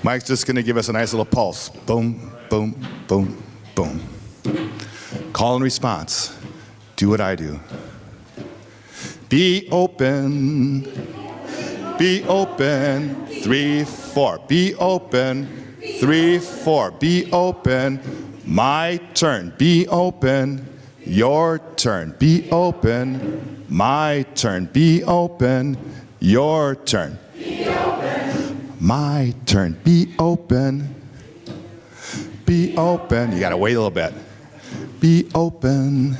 Mike's just going to give us a nice little pulse. Boom, boom, boom, boom. Call and response. Do what I do. Be open. Be open. 3, 4. Be open. 3, 4. Be open. My turn. Be open. Your turn. Be open. My turn. Be open. Your turn. Be open. My turn. Be open. Be open. You got to wait a little bit. Be open.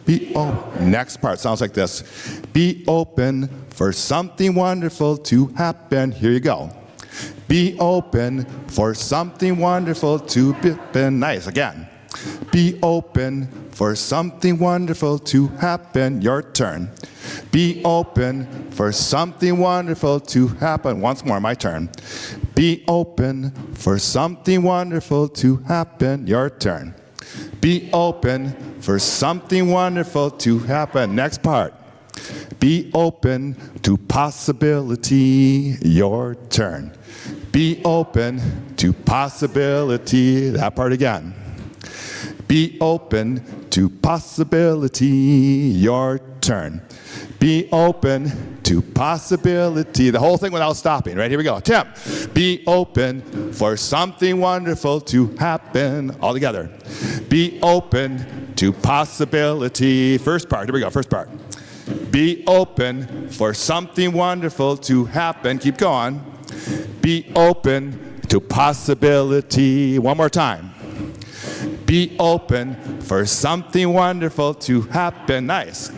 Be open. Next part sounds like this. Be open for something wonderful to happen. Here you go. Be open for something wonderful to happen. Nice. Again. Be open for something wonderful to happen. Your turn. Be open for something wonderful to happen. Once more, my turn. Be open for something wonderful to happen. Your turn. Be open for something wonderful to happen. Next part. Be open to possibility. Your turn. Be open to possibility. That part again. Be open to possibility. Your turn. Be open to possibility. The whole thing without stopping. Right, here we go. Tim. Be open for something wonderful to happen. All together. Be open to possibility. First part. Here we go. First part. Be open for something wonderful to happen. Keep going. Be open to possibility. One more time. Be open for something wonderful to happen. Nice.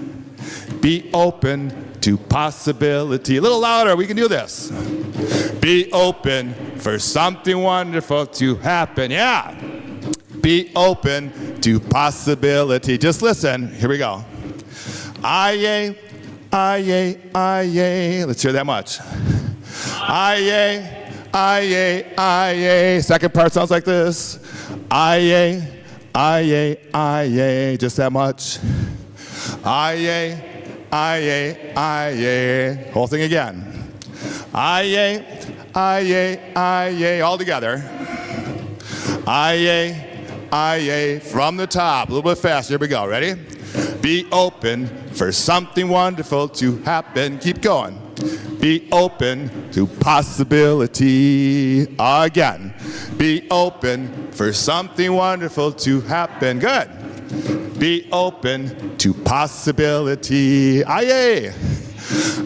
Be open to possibility. A little louder. We can do this. Be open for something wonderful to happen. Yeah. Be open to possibility. Just listen. Here we go. Aye, aye, aye. Let's hear that much. Aye, aye, aye. Second part sounds like this. Aye, aye, aye. Just that much. Aye, aye, aye. Whole thing again. Aye, aye, aye. All together. Aye, aye. From the top. A little bit faster. Here we go. Ready? Be open for something wonderful to happen. Keep going. Be open to possibility. Again. Be open for something wonderful to happen. Good. Be open to possibility. Aye.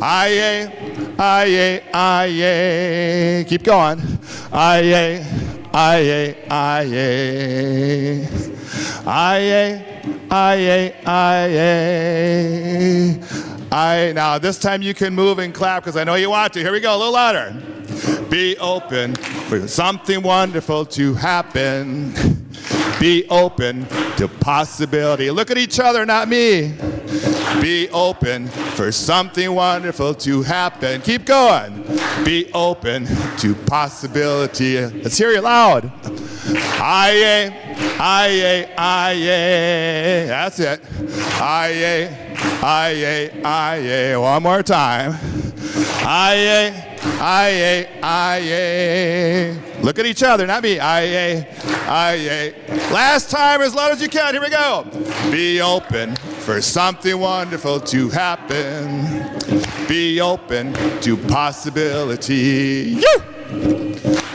Aye. Aye. Aye. Keep going. Aye. Aye. Aye. Aye. Aye, aye, aye. Now this time you can move and clap because I know you want to. Here we go, a little louder. Be open for something wonderful to happen. Be open to possibility. Look at each other, not me. Be open for something wonderful to happen. Keep going. Be open to possibility. Let's hear you loud. Aye, aye, aye. That's it. Aye, aye, aye. One more time. Aye, aye, aye. Look at each other, not me. Aye, aye. Last time, as loud as you can. Here we go. Be open for something wonderful to happen. Be open to possibility. You.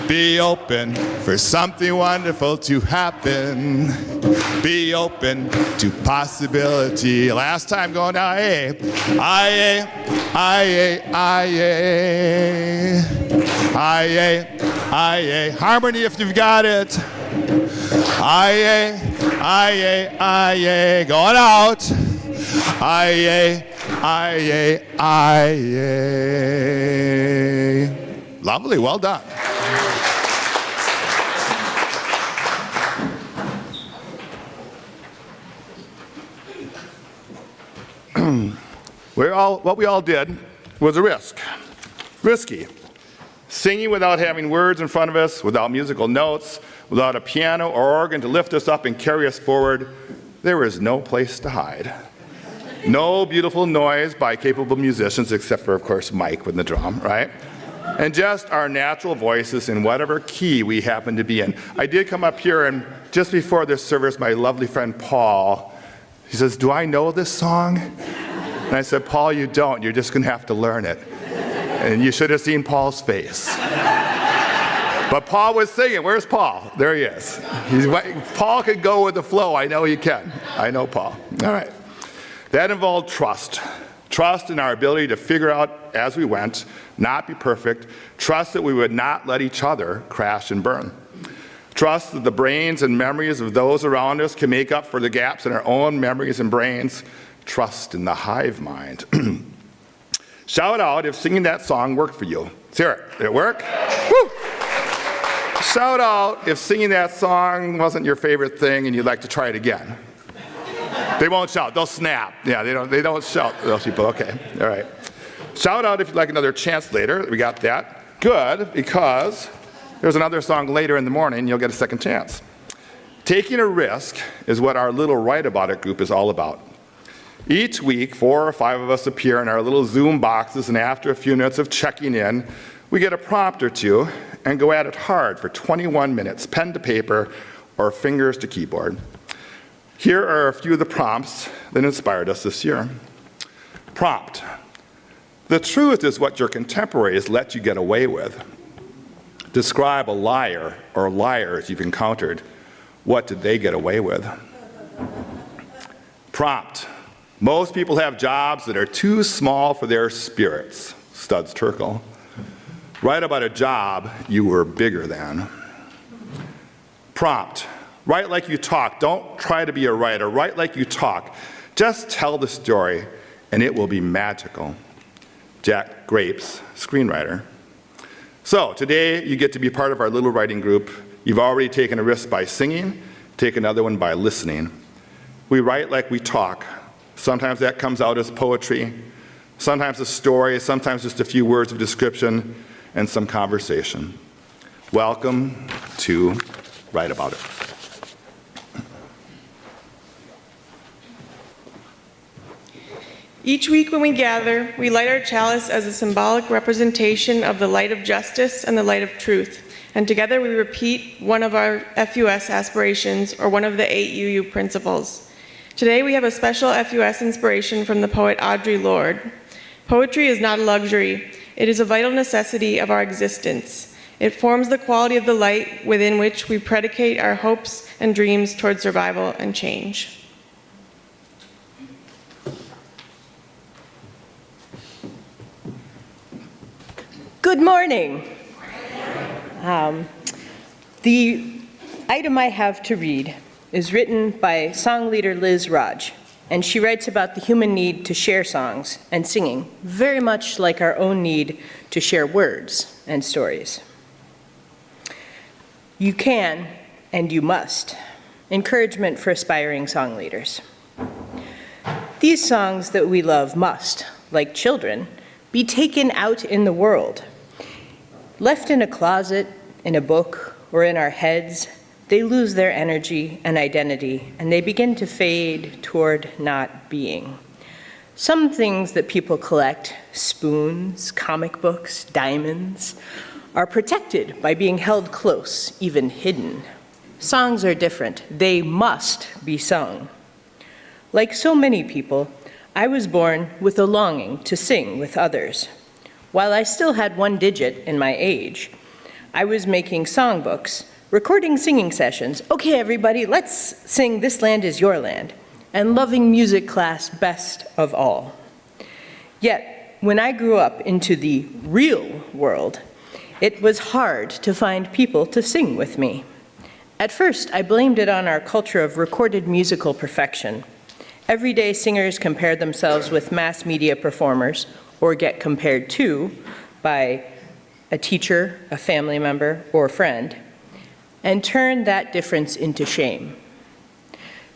Be open for something wonderful to happen. Be open to possibility. Last time going down. Aye, aye, aye, aye, aye, aye. Harmony if you've got it. Aye, aye, aye. Going out. Aye, aye, aye. Lovely. Well done. What we all did was a risk. Risky. Singing without having words in front of us, without musical notes, without a piano or organ to lift us up and carry us forward, there is no place to hide. No beautiful noise by capable musicians, except for, of course, Mike with the drum, right? and just our natural voices in whatever key we happen to be in. I did come up here, and just before this service, my lovely friend Paul, he says, "Do I know this song?" And I said, "Paul, you don't. You're just going to have to learn it." And you should have seen Paul's face. But Paul was singing. Where's Paul? There he is. Paul could go with the flow. I know he can. I know Paul. All right. That involved trust. Trust in our ability to figure out as we went, not be perfect. Trust that we would not let each other crash and burn. Trust that the brains and memories of those around us can make up for the gaps in our own memories and brains. Trust in the hive mind. Shout out if singing that song worked for you. Let's hear it. Did it work? Woo! Shout out if singing that song wasn't your favorite thing and you'd like to try it again. They won't shout. They'll snap. Yeah, they don't shout, those people. Okay, all right. Shout out if you'd like another chance later. We got that. Good, because there's another song later in the morning. You'll get a second chance. Taking a risk is what our little Write-About-It group is all about. Each week, 4 or 5 of us appear in our little Zoom boxes, and after a few minutes of checking in, we get a prompt or two and go at it hard for 21 minutes, pen to paper or fingers to keyboard. Here are a few of the prompts that inspired us this year. Prompt: the truth is what your contemporaries let you get away with. Describe a liar or liars you've encountered. What did they get away with? Prompt: most people have jobs that are too small for their spirits. Studs Terkel. Write about a job you were bigger than. Prompt: write like you talk. Don't try to be a writer. Write like you talk. Just tell the story, and it will be magical. Jack Grapes, screenwriter. So today you get to be part of our little writing group. You've already taken a risk by singing. Take another one by listening. We write like we talk. Sometimes that comes out as poetry. Sometimes a story. Sometimes just a few words of description and some conversation. Welcome to Write-About-It. Each week when we gather, we light our chalice as a symbolic representation of the light of justice and the light of truth. And together we repeat one of our FUS aspirations or one of the 8 UU principles. Today we have a special FUS inspiration from the poet Audre Lorde. Poetry is not a luxury. It is a vital necessity of our existence. It forms the quality of the light within which we predicate our hopes and dreams toward survival and change. Good morning. The item I have to read is written by song leader Liz Raj, and she writes about the human need to share songs and singing, very much like our own need to share words and stories. You can, and you must. Encouragement for aspiring song leaders. These songs that we love must, like children, be taken out in the world. Left in a closet, in a book, or in our heads, they lose their energy and identity, and they begin to fade toward not being. Some things that people collect, spoons, comic books, diamonds, are protected by being held close, even hidden. Songs are different. They must be sung. Like so many people, I was born with a longing to sing with others. While I still had 1 digit in my age, I was making songbooks, recording singing sessions. Okay, everybody, let's sing This Land Is Your Land, and loving music class best of all. Yet, when I grew up into the real world, it was hard to find people to sing with me. At first, I blamed it on our culture of recorded musical perfection. Everyday singers compare themselves with mass media performers, or get compared to by a teacher, a family member, or a friend, and turn that difference into shame.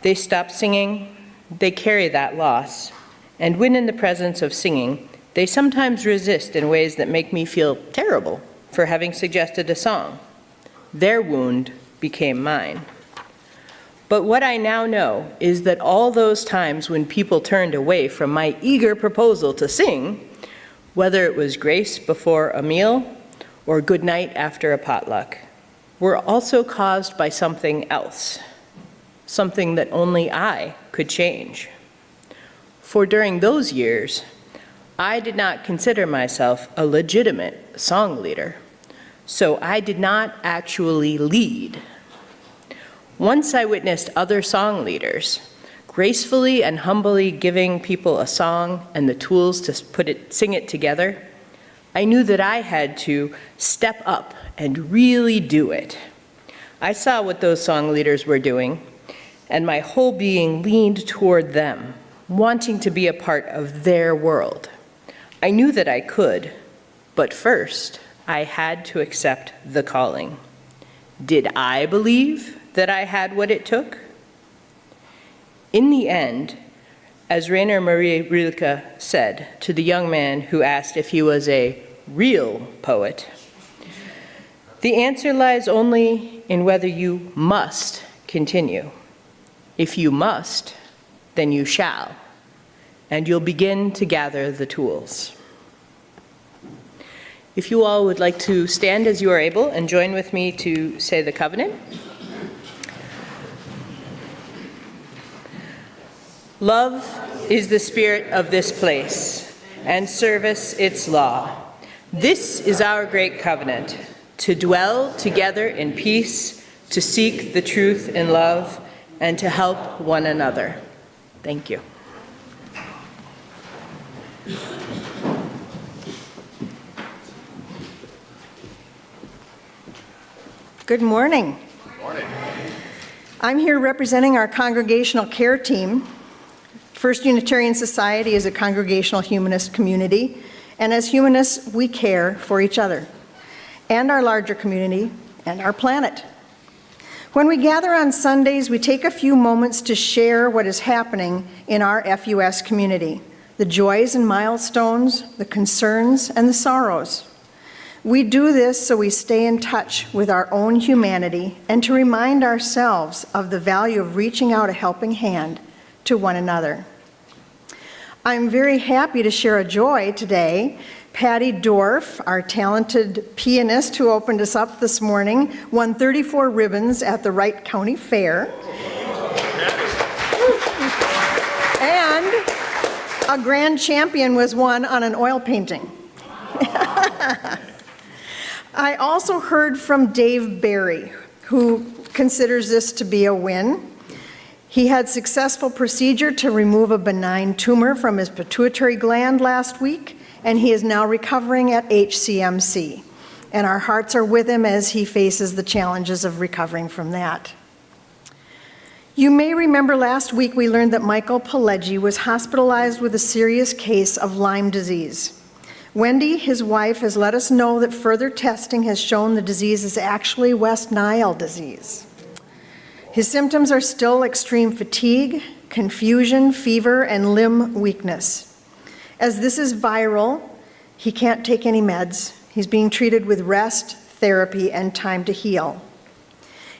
They stop singing, they carry that loss, and when in the presence of singing, they sometimes resist in ways that make me feel terrible for having suggested a song. Their wound became mine. But what I now know is that all those times when people turned away from my eager proposal to sing, whether it was grace before a meal or good night after a potluck were also caused by something else, something that only I could change. For during those years, I did not consider myself a legitimate song leader, so I did not actually lead. Once I witnessed other song leaders gracefully and humbly giving people a song and the tools to sing it together, I knew that I had to step up and really do it. I saw what those song leaders were doing, and my whole being leaned toward them, wanting to be a part of their world. I knew that I could, but first, I had to accept the calling. Did I believe that I had what it took? In the end, as Rainer Maria Rilke said to the young man who asked if he was a real poet, the answer lies only in whether you must continue. If you must, then you shall, and you'll begin to gather the tools. If you all would like to stand as you are able and join with me to say the covenant. Love is the spirit of this place, and service its law. This is our great covenant, to dwell together in peace, to seek the truth in love, and to help one another. Thank you. Good morning. Good morning. I'm here representing our congregational care team. First Unitarian Society is a congregational humanist community, and as humanists, we care for each other and our larger community and our planet. When we gather on Sundays, we take a few moments to share what is happening in our FUS community, the joys and milestones, the concerns and the sorrows. We do this so we stay in touch with our own humanity and to remind ourselves of the value of reaching out a helping hand to one another. I'm very happy to share a joy today. Patty Dorff, our talented pianist who opened us up this morning, won 34 ribbons at the Wright County Fair. And a grand champion was won on an oil painting. I also heard from Dave Barry, who considers this to be a win. He had successful procedure to remove a benign tumor from his pituitary gland last week, and he is now recovering at HCMC. And our hearts are with him as he faces the challenges of recovering from that. You may remember last week we learned that Michael Pileggi was hospitalized with a serious case of Lyme disease. Wendy, his wife, has let us know that further testing has shown the disease is actually West Nile disease. His symptoms are still extreme fatigue, confusion, fever, and limb weakness. As this is viral, he can't take any meds. He's being treated with rest, therapy, and time to heal.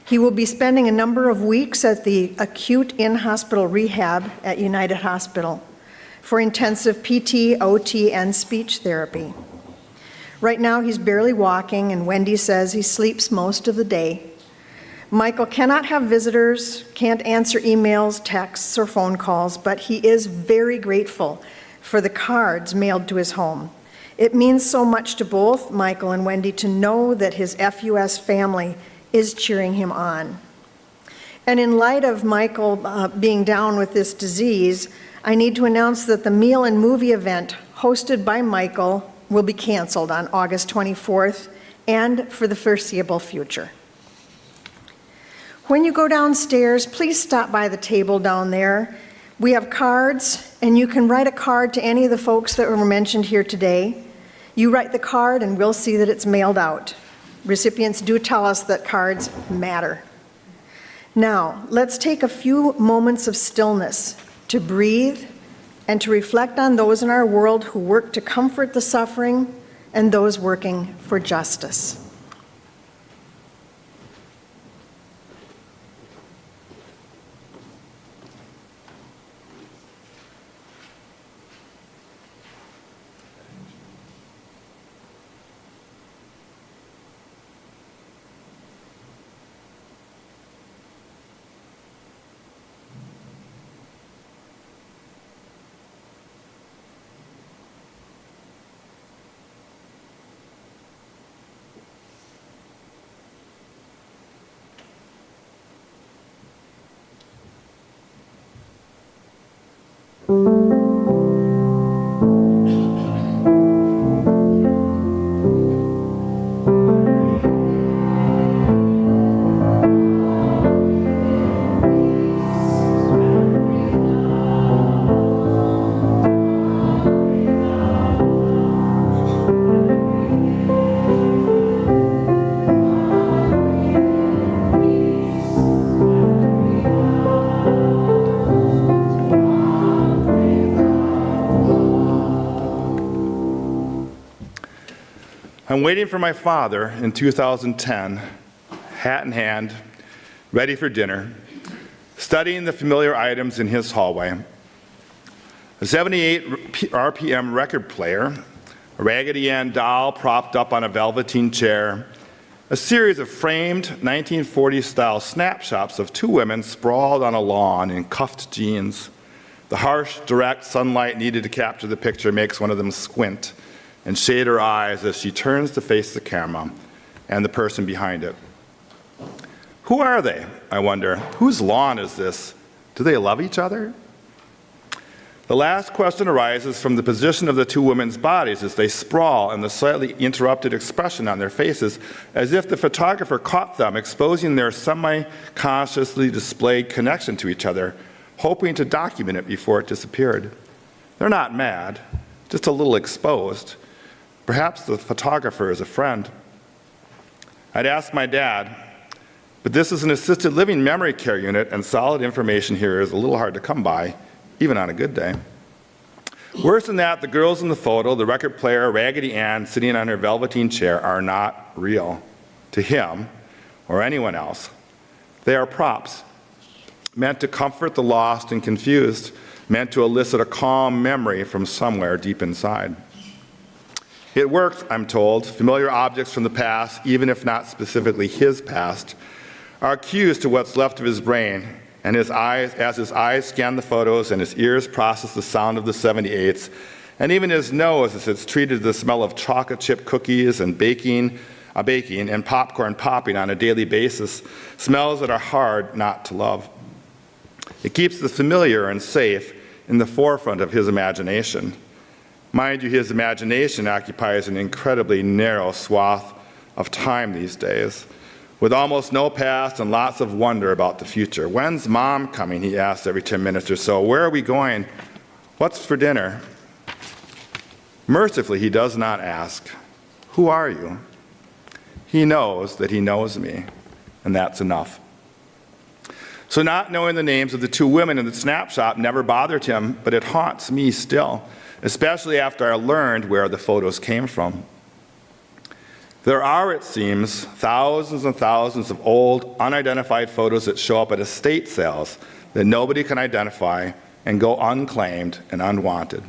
He will be spending a number of weeks at the acute in-hospital rehab at United Hospital for intensive PT, OT, and speech therapy. Right now, he's barely walking, and Wendy says he sleeps most of the day. Michael cannot have visitors, can't answer emails, texts, or phone calls, but he is very grateful for the cards mailed to his home. It means so much to both Michael and Wendy to know that his FUS family is cheering him on. And in light of Michael being down with this disease, I need to announce that the meal and movie event hosted by Michael will be canceled on August 24th and for the foreseeable future. When you go downstairs, please stop by the table down there. We have cards, and you can write a card to any of the folks that were mentioned here today. You write the card, and we'll see that it's mailed out. Recipients do tell us that cards matter. Now, let's take a few moments of stillness to breathe and to reflect on those in our world who work to comfort the suffering and those working for justice. I'm waiting for my father in 2010, hat in hand, ready for dinner, studying the familiar items in his hallway. A 78 RPM record player, a Raggedy Ann doll propped up on a velveteen chair, a series of framed 1940s-style snapshots of two women sprawled on a lawn in cuffed jeans. The harsh, direct sunlight needed to capture the picture makes one of them squint and shade her eyes as she turns to face the camera and the person behind it. Who are they, I wonder? Whose lawn is this? Do they love each other? The last question arises from the position of the two women's bodies as they sprawl and the slightly interrupted expression on their faces, as if the photographer caught them exposing their semi-consciously displayed connection to each other, hoping to document it before it disappeared. They're not mad, just a little exposed. Perhaps the photographer is a friend. I'd ask my dad, but this is an assisted living memory care unit and solid information here is a little hard to come by, even on a good day. Worse than that, the girls in the photo, the record player, Raggedy Ann sitting on her velveteen chair, are not real to him or anyone else. They are props, meant to comfort the lost and confused, meant to elicit a calm memory from somewhere deep inside. It worked, I'm told. Familiar objects from the past, even if not specifically his past, are cues to what's left of his brain, and as his eyes scan the photos and his ears process the sound of the 78s, and even his nose as it's treated the smell of chocolate chip cookies and baking and popcorn popping on a daily basis, smells that are hard not to love. It keeps the familiar and safe in the forefront of his imagination. Mind you, his imagination occupies an incredibly narrow swath of time these days, with almost no past and lots of wonder about the future. When's mom coming, he asks every 10 minutes or so. Where are we going? What's for dinner? Mercifully, he does not ask, who are you? He knows that he knows me, and that's enough. So not knowing the names of the two women in the snapshot never bothered him, but it haunts me still, especially after I learned where the photos came from. There are, it seems, thousands and thousands of old, unidentified photos that show up at estate sales that nobody can identify and go unclaimed and unwanted.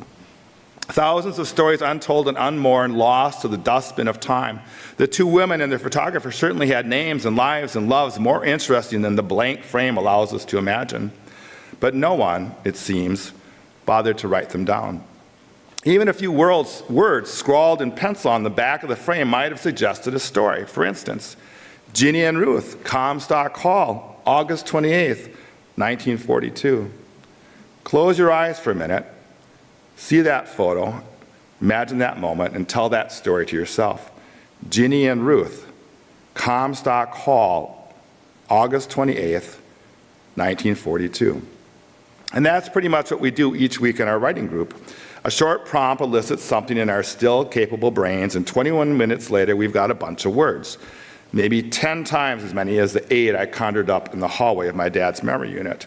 Thousands of stories untold and unmourned, lost to the dustbin of time. The two women and their photographer certainly had names and lives and loves more interesting than the blank frame allows us to imagine. But no one, it seems, bothered to write them down. Even a few words scrawled in pencil on the back of the frame might have suggested a story. For instance, Ginny and Ruth, Comstock Hall, August 28th, 1942. Close your eyes for a minute, see that photo, imagine that moment, and tell that story to yourself. Ginny and Ruth, Comstock Hall, August 28th, 1942. And that's pretty much what we do each week in our writing group. A short prompt elicits something in our still capable brains, and 21 minutes later, we've got a bunch of words. Maybe 10 times as many as the 8 I conjured up in the hallway of my dad's memory unit.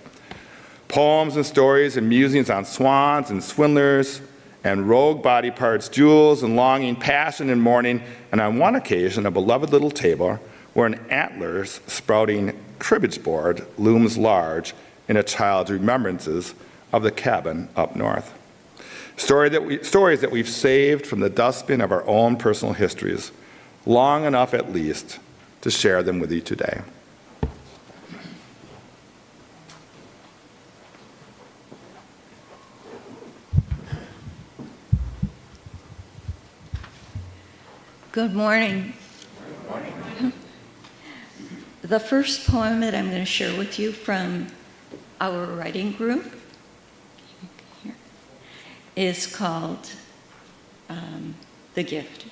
Poems and stories and musings on swans and swindlers and rogue body parts, jewels and longing, passion and mourning, and on one occasion, a beloved little table where an antlers sprouting cribbage board looms large in a child's remembrances of the cabin up north. Stories that we've saved from the dustbin of our own personal histories, long enough at least to share them with you today. Good morning. Good morning. The first poem that I'm going to share with you from our writing group is called The Gift.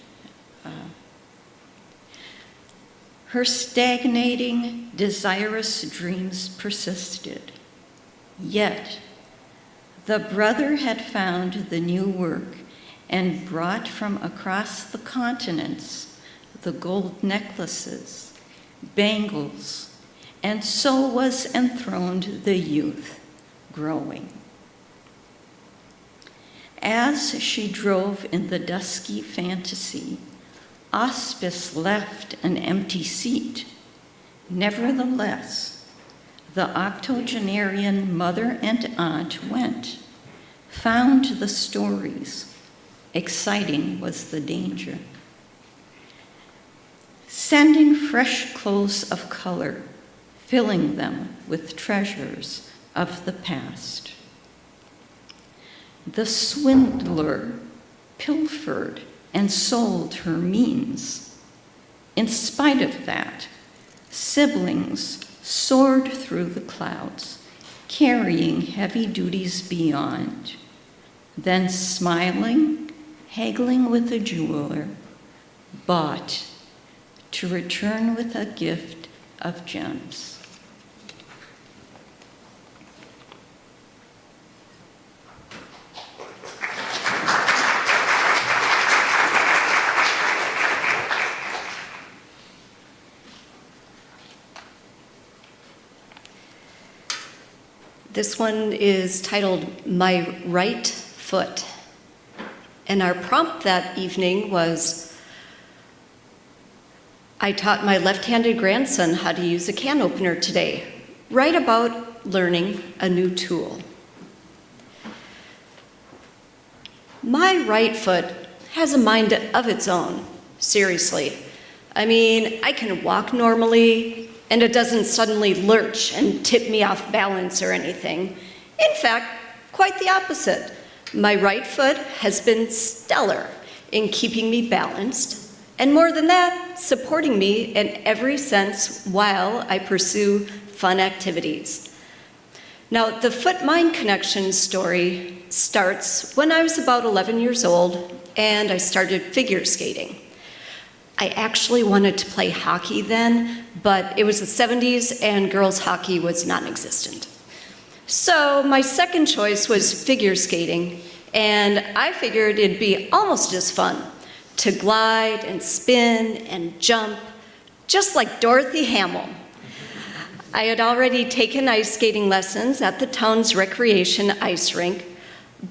Her stagnating, desirous dreams persisted. Yet, the brother had found the new work and brought from across the continents the gold necklaces, bangles, and so was enthroned the youth, growing. As she drove in the dusky fantasy, Auspice left an empty seat. Nevertheless, the octogenarian mother and aunt went, found the stories. Exciting was the danger. Sending fresh clothes of color, filling them with treasures of the past. The swindler pilfered and sold her means. In spite of that, siblings soared through the clouds, carrying heavy duties beyond. Then smiling, haggling with a jeweler, bought to return with a gift of gems. This one is titled My Right Foot. And our prompt that evening was, I taught my left-handed grandson how to use a can opener today. Write about learning a new tool. My right foot has a mind of its own, seriously. I mean, I can walk normally, and it doesn't suddenly lurch and tip me off balance or anything. In fact, quite the opposite. My right foot has been stellar in keeping me balanced, and more than that, supporting me in every sense while I pursue fun activities. Now, the foot-mind connection story starts when I was about 11 years old, and I started figure skating. I actually wanted to play hockey then, but it was the 70s and girls' hockey was non-existent. So my second choice was figure skating, and I figured it'd be almost as fun to glide and spin and jump, just like Dorothy Hamill. I had already taken ice skating lessons at the town's recreation ice rink,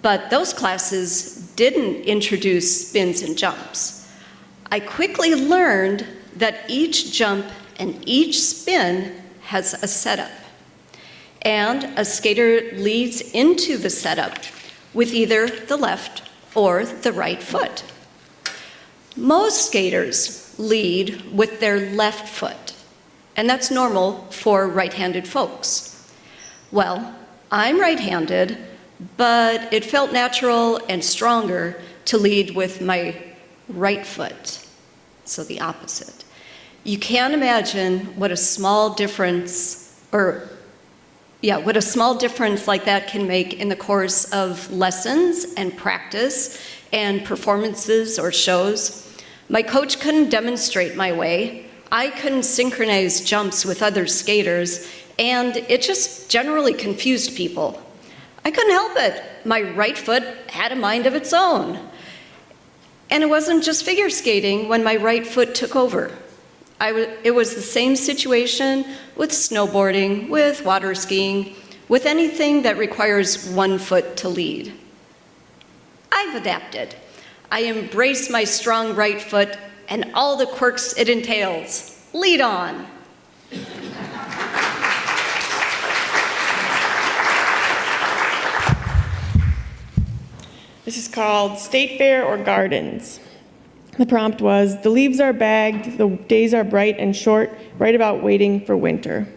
but those classes didn't introduce spins and jumps. I quickly learned that each jump and each spin has a setup, and a skater leads into the setup with either the left or the right foot. Most skaters lead with their left foot, and that's normal for right-handed folks. Well, I'm right-handed, but it felt natural and stronger to lead with my right foot, so the opposite. You can't imagine what a small difference, what a small difference like that can make in the course of lessons and practice and performances or shows. My coach couldn't demonstrate my way. I couldn't synchronize jumps with other skaters, and it just generally confused people. I couldn't help it. My right foot had a mind of its own. And it wasn't just figure skating when my right foot took over. It was the same situation with snowboarding, with water skiing, with anything that requires one foot to lead. I've adapted. I embrace my strong right foot and all the quirks it entails. Lead on. This is called State Fair or Gardens. The prompt was, the leaves are bagged, the days are bright and short, right about waiting for winter.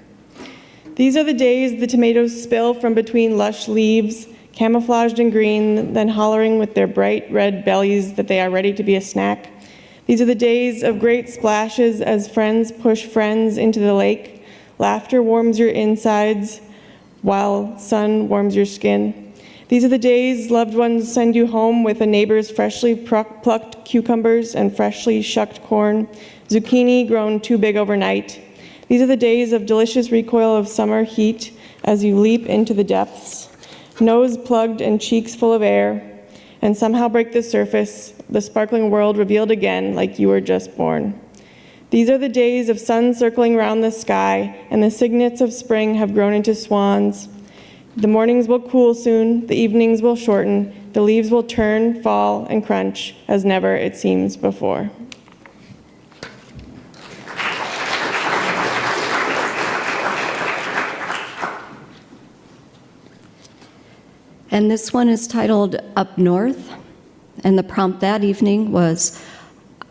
These are the days the tomatoes spill from between lush leaves, camouflaged in green, then hollering with their bright red bellies that they are ready to be a snack. These are the days of great splashes as friends push friends into the lake. Laughter warms your insides while sun warms your skin. These are the days loved ones send you home with a neighbor's freshly plucked cucumbers and freshly shucked corn, zucchini grown too big overnight. These are the days of delicious recoil of summer heat as you leap into the depths, nose plugged and cheeks full of air, and somehow break the surface, the sparkling world revealed again like you were just born. These are the days of sun circling round the sky, and the cygnets of spring have grown into swans. The mornings will cool soon, the evenings will shorten, the leaves will turn, fall, and crunch as never it seems before. And this one is titled Up North, and the prompt that evening was,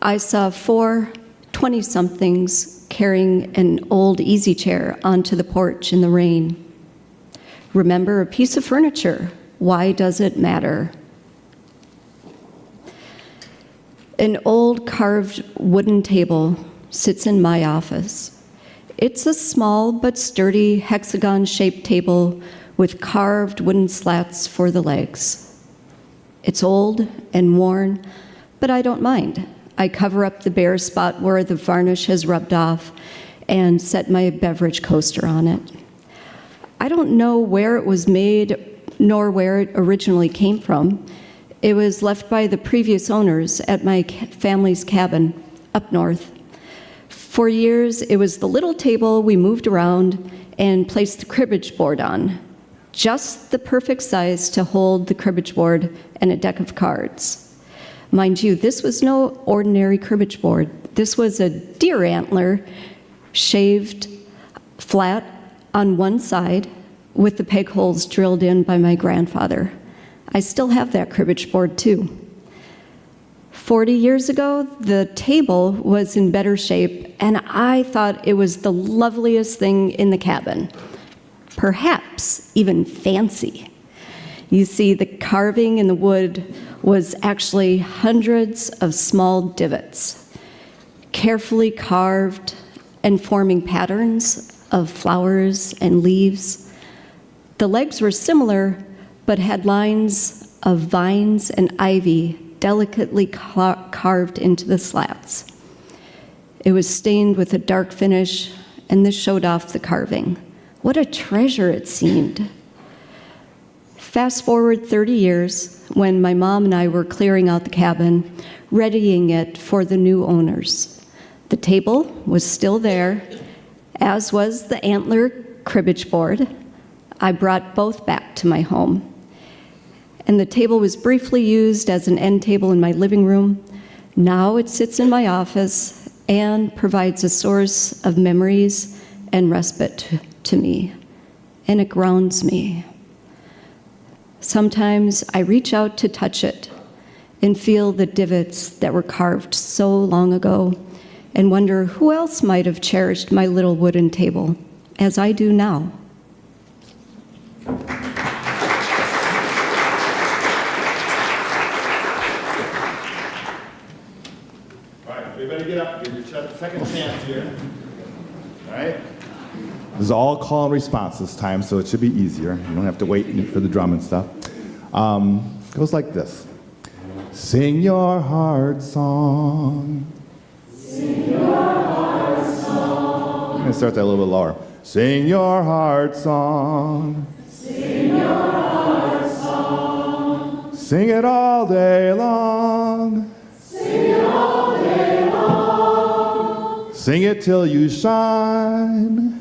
I saw 4 20-somethings carrying an old easy chair onto the porch in the rain. Remember a piece of furniture, why does it matter? An old carved wooden table sits in my office. It's a small but sturdy hexagon-shaped table with carved wooden slats for the legs. It's old and worn, but I don't mind. I cover up the bare spot where the varnish has rubbed off and set my beverage coaster on it. I don't know where it was made nor where it originally came from. It was left by the previous owners at my family's cabin up north. For years, it was the little table we moved around and placed the cribbage board on. Just the perfect size to hold the cribbage board and a deck of cards. Mind you, this was no ordinary cribbage board. This was a deer antler shaved flat on one side with the peg holes drilled in by my grandfather. I still have that cribbage board too. 40 years ago, the table was in better shape, and I thought it was the loveliest thing in the cabin. Perhaps even fancy. You see, the carving in the wood was actually hundreds of small divots, carefully carved and forming patterns of flowers and leaves. The legs were similar, but had lines of vines and ivy delicately carved into the slats. It was stained with a dark finish, and this showed off the carving. What a treasure it seemed. Fast forward 30 years, when my mom and I were clearing out the cabin, readying it for the new owners. The table was still there, as was the antler cribbage board. I brought both back to my home. And the table was briefly used as an end table in my living room. Now it sits in my office and provides a source of memories and respite to me, and it grounds me. Sometimes I reach out to touch it and feel the divots that were carved so long ago and wonder who else might have cherished my little wooden table as I do now. All right, everybody get up, give your second chance here. All right? This is all call and response this time, so it should be easier. You don't have to wait for the drum and stuff. Goes like this. Sing your heart song. Sing your heart song. I'm going to start that a little bit lower. Sing your heart song. Sing your heart song. Sing it all day long. Sing it all day long. Sing it till you shine.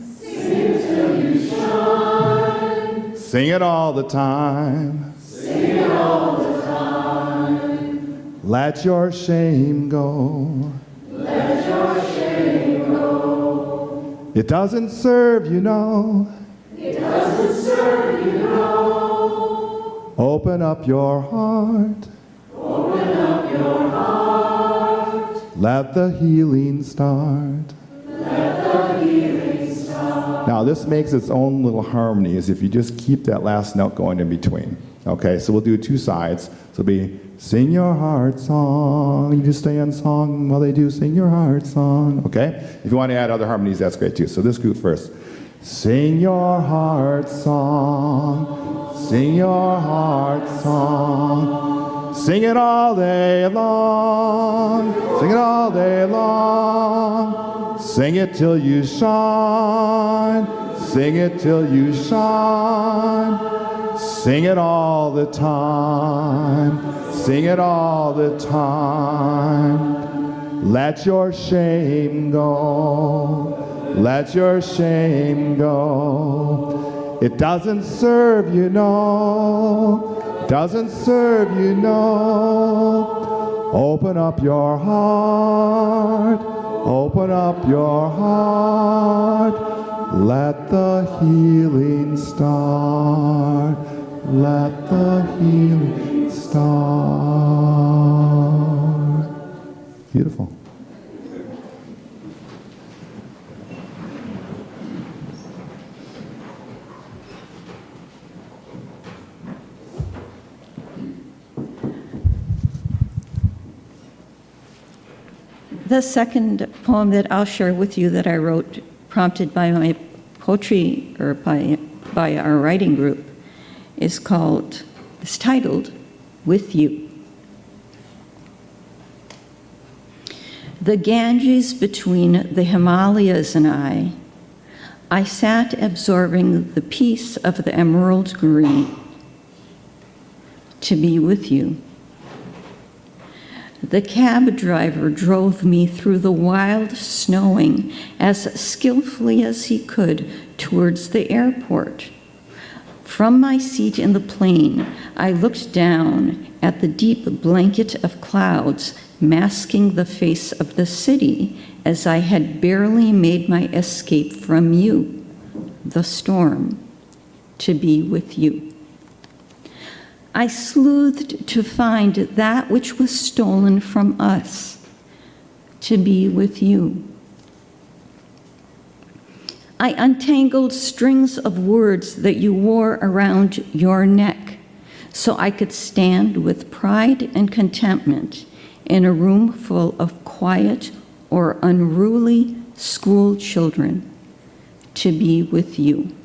Sing it all the time. Sing it all the time. Let your shame go. Let your shame go. It doesn't serve you, no. It doesn't serve you, no. Open up your heart. Open up your heart. Let the healing start. Let the healing start. Now this makes its own little harmonies if you just keep that last note going in between. Okay, so we'll do 2 sides. So it'll be sing your heart song. You just stay on song while they do sing your heart song. Okay? If you want to add other harmonies, that's great too. So this group first. Sing your heart song. Sing your heart song. Sing it all day long. Sing it all day long. Sing it till you shine. Sing it till you shine. Sing it all the time. Sing it all the time. Let your shame go. Let your shame go. It doesn't serve you, no. Doesn't serve you, no. Open up your heart. Open up your heart. Let the healing start. Let the healing start. Beautiful. The second poem that I'll share with you that I wrote, prompted by my poetry, or by our writing group, is titled, With You. The Ganges between the Himalayas and I sat absorbing the peace of the emerald green to be with you. The cab driver drove me through the wild snowing as skillfully as he could towards the airport. From my seat in the plane, I looked down at the deep blanket of clouds masking the face of the city as I had barely made my escape from you, the storm, to be with you. I sleuthed to find that which was stolen from us, to be with you. I untangled strings of words that you wore around your neck so I could stand with pride and contentment in a room full of quiet or unruly school children, to be with you.